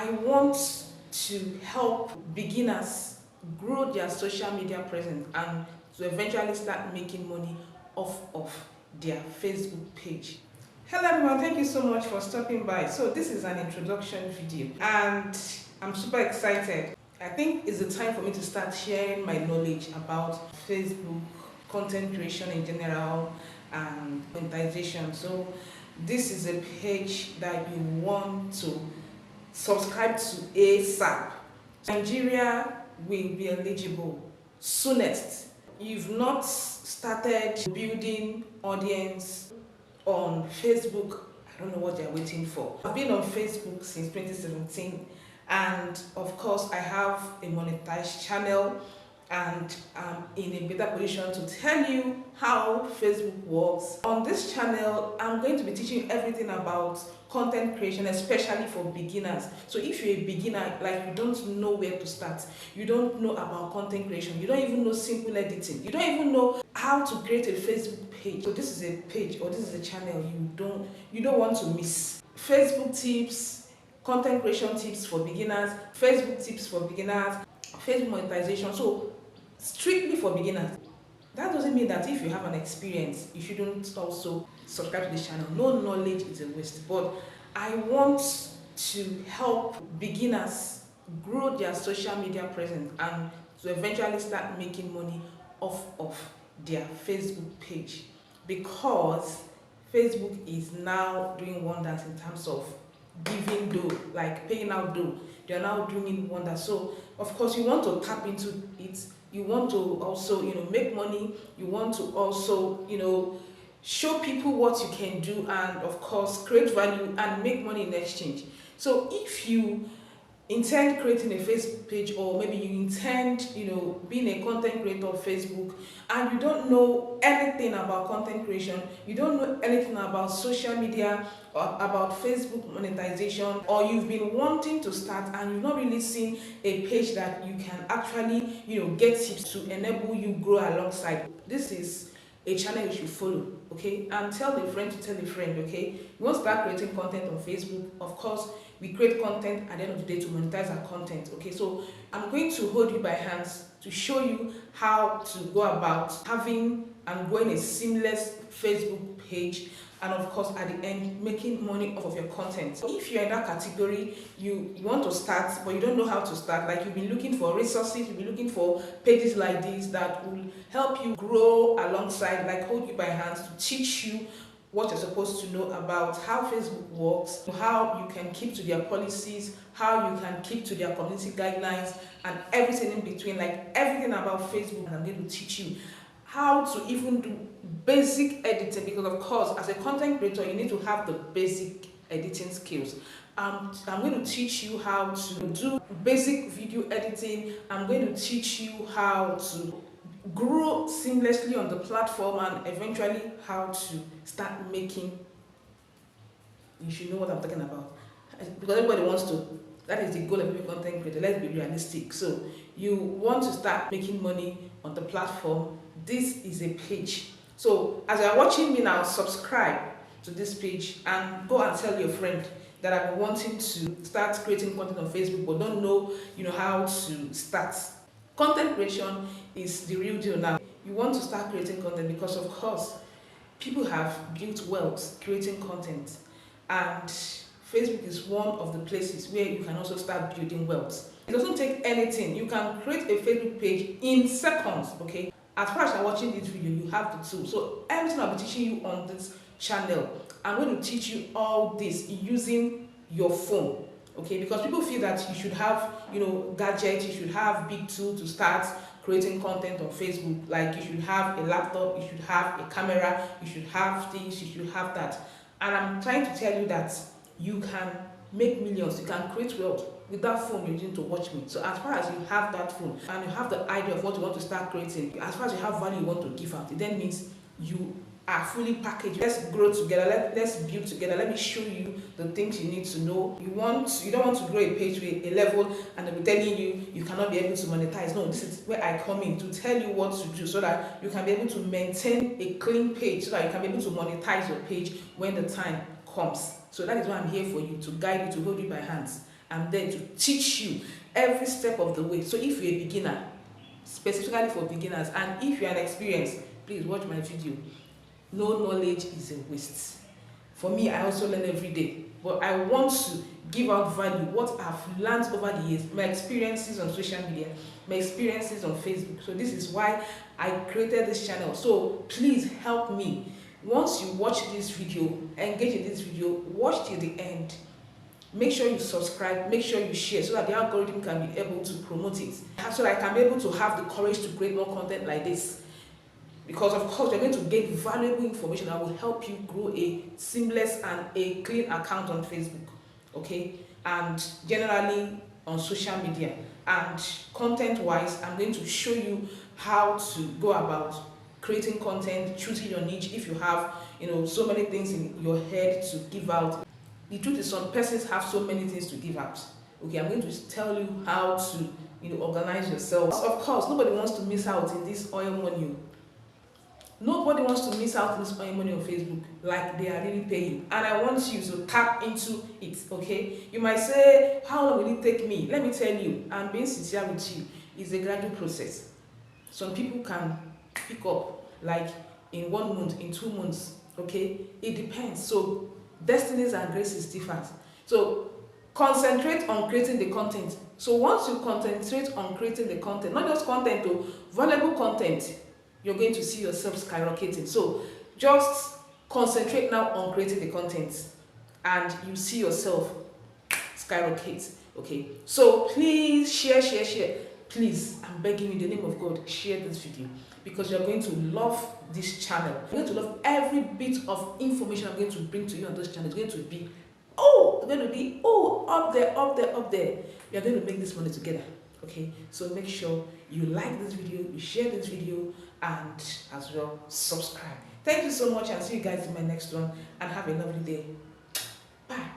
I want to help beginners grow their social media presence and to eventually start making money off of their Facebook page. Hello everyone, thank you so much for stopping by. So this is an introduction video and I'm super excited. I think it's the time for me to start sharing my knowledge about Facebook, content creation in general, and monetization. So this is a page that you want to subscribe to ASAP. Nigeria will be eligible soonest. You've not started building audience on Facebook, I don't know what they're waiting for. I've been on Facebook since 2017 and of course I have a monetized channel and I'm in a better position to tell you how Facebook works. On this channel, I'm going to be teaching you everything about content creation, especially for beginners. So if you're a beginner, like you don't know where to start, you don't know about content creation, you don't even know simple editing, you don't even know how to create a Facebook page. So this is a page or this is a channel you don't want to miss. Facebook tips, content creation tips for beginners, Facebook tips for beginners, Facebook monetization. So strictly for beginners. That doesn't mean that if you have an experience, you shouldn't also subscribe to this channel. No knowledge is a waste. But I want to help beginners grow their social media presence and to eventually start making money off of their Facebook page, because Facebook is now doing wonders in terms of giving dough, like paying out dough. They are now doing wonders. So of course you want to tap into it. You want to also make money. You want to also show people what you can do, and of course create value and make money in exchange. So if you intend creating a Facebook page, or maybe you intend being a content creator of Facebook, and you don't know anything about content creation, you don't know anything about social media or about Facebook monetization, or you've been wanting to start and you've not really seen a page that you can actually get tips to enable you grow alongside, this is a channel you should follow, okay? And tell a friend to tell a friend, okay? You want to start creating content on Facebook. Of course, we create content at the end of the day to monetize our content, okay? So I'm going to hold you by hands to show you how to go about having and growing a seamless Facebook page, and of course at the end making money off of your content. So if you're in that category, you want to start but you don't know how to start, like you've been looking for resources, you've been looking for pages like this that will help you grow alongside, like hold you by hands to teach you what you're supposed to know about how Facebook works, how you can keep to their policies, how you can keep to their community guidelines, and everything in between, like everything about Facebook. I'm going to teach you how to even do basic editing, because of course as a content creator you need to have the basic editing skills. I'm going to teach you how to do basic video editing. I'm going to teach you how to grow seamlessly on the platform, and eventually how to start making, you should know what I'm talking about, because everybody wants to, that is the goal of every content creator. Let's be realistic. So you want to start making money on the platform, this is a page. So as you're watching me now, subscribe to this page and go and tell your friend that I've been wanting to start creating content on Facebook but don't know how to start. Content creation is the real deal now. You want to start creating content because of course people have built wealth creating content, and Facebook is one of the places where you can also start building wealth. It doesn't take anything. You can create a Facebook page in seconds, okay? As far as you're watching this video, you have the tool. So everything I'll be teaching you on this channel, I'm going to teach you all this using your phone, okay? Because people feel that you should have gadgets, you should have big tool to start creating content on Facebook, like you should have a laptop, you should have a camera, you should have this, you should have that. And I'm trying to tell you that you can make millions, you can create wealth with that phone you're using to watch me. So as far as you have that phone and you have the idea of what you want to start creating, as far as you have value you want to give out, it then means you are fully packaged. Let's grow together, let's build together. Let me show you the things you need to know. You don't want to grow a page with a level and they'll be telling you you cannot be able to monetize. No, this is where I come in to tell you what to do so that you can be able to maintain a clean page, so that you can be able to monetize your page when the time comes. So that is why I'm here for you, to guide you, to hold you by hands. I'm there to teach you every step of the way. So if you're a beginner, specifically for beginners, and if you're an experienced, please watch my video. No knowledge is a waste. For me, I also learn every day, but I want to give out value, what I've learned over the years, my experiences on social media, my experiences on Facebook. So this is why I created this channel. So please help me. Once you watch this video, engage in this video, watch till the end. Make sure you subscribe, make sure you share, so that the algorithm can be able to promote it, so that I can be able to have the courage to create more content like this. Because of course you're going to get valuable information that will help you grow a seamless and a clean account on Facebook, okay, and generally on social media. And content wise, I'm going to show you how to go about creating content, choosing your niche. If you have so many things in your head to give out, the truth is some persons have so many things to give out. Okay, I'm going to tell you how to organize yourself. Of course, nobody wants to miss out in this oil money. Nobody wants to miss out on this oil money on Facebook, like they are really paying. And I want you to tap into it, okay? You might say, how long will it take me? Let me tell you, I'm being sincere with you. It's a gradual process. Some people can pick up like in 1 month, in 2 months, okay? It depends. So destinies and graces differ. So concentrate on creating the content. So once you concentrate on creating the content, not just content, but valuable content, you're going to see yourself skyrocketing. So just concentrate now on creating the content and you see yourself skyrocket. Okay, so please share. Please, I'm begging you in the name of God, share this video, because you're going to love this channel. You're going to love every bit of information I'm going to bring to you on this channel. It's going to be up there. You're going to make this money together. Okay, so make sure you like this video, you share this video, and as well subscribe. Thank you so much, and see you guys in my next one, and have a lovely day. Bye.